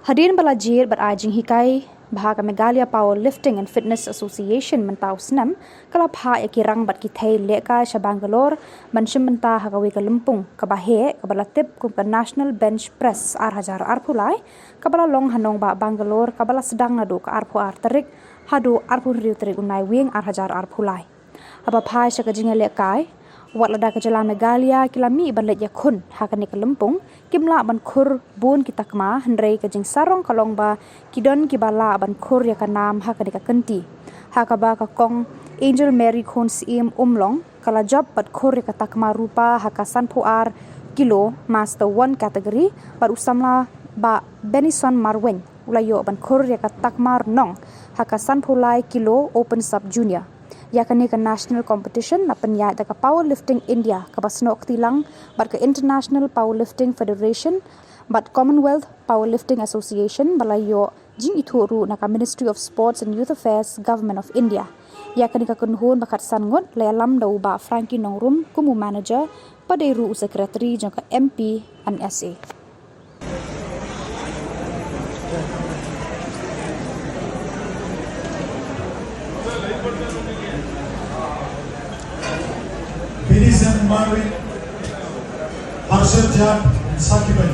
Hadien bala jied jing hikai Jylla Meghalaya Powerlifting and Fitness Association mentau snem kala phah kirang bat ki Thei lehkai sha Bangalore shim mynta hakawei ka lympung kaba kabala tip kum ka National Bench Press 8,000 arpulai kabala long nongbah Bangalore kabala sdang Naduh ka tarik haduh tarik Naiwieng 8,000 arpulai Haba phai sha ka jing lehkai wat lada ka Jylla Meghalaya kilami ban let yakun hakani ka lympung kimla ban Khur bun ki Takma hendrei ka jing sarong ka nongbah kidon ki bala ban Khur ya ka nam hakani ka kenti hakaba ka kong Angel Mary Khunsyiem Umlong kala job bat Khur ya ka Takma rupa hakasan puar kilo master 1 category bat usamla ba Benison Marwein ulayo ban Khur ya ka Tama Rnong hakasan pulai kilo open sub junior yakni ka national competition na penyat ka powerlifting India ka basnok tilang bat ka International Powerlifting Federation bat Commonwealth Powerlifting Association balayo jing ituru na ka Ministry of Sports and Youth Affairs Government of India yakni ka kunhun bakat sangot layalam U Bah Frankie Nongrum kumu manager padairu secretary jang ka MP and SA Benison Marwein, jied, and hakawei.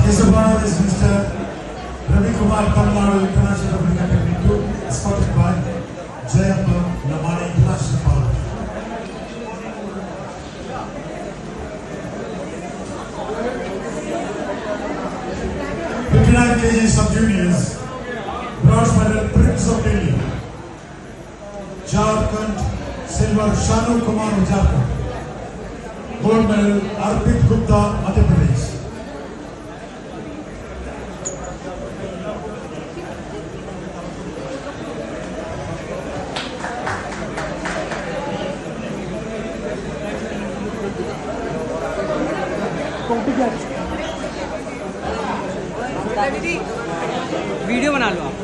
His honor is Mr. Bangalore International Powerlifting Federation, escorted by Jylla Meghalaya International Powerlifting. 59 kg sub-juniors brought by the Prince of Delhi, Jharkhand, silver Shanu Kumar Jharkhand, gold medal Arpit Gupta Madhya Pradesh. Video बना लो आप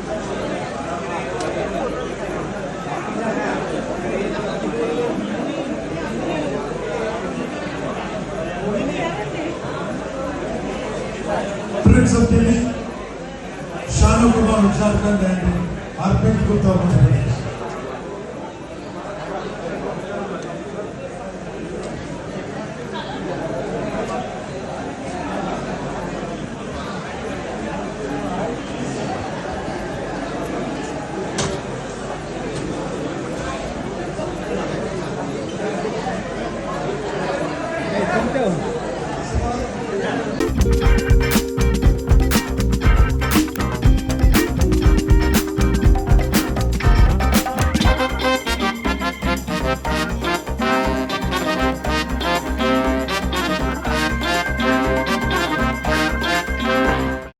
Prince of Delhi, Shanu Kumar Jharkhand and Arpit Gupta Madhya Pradesh.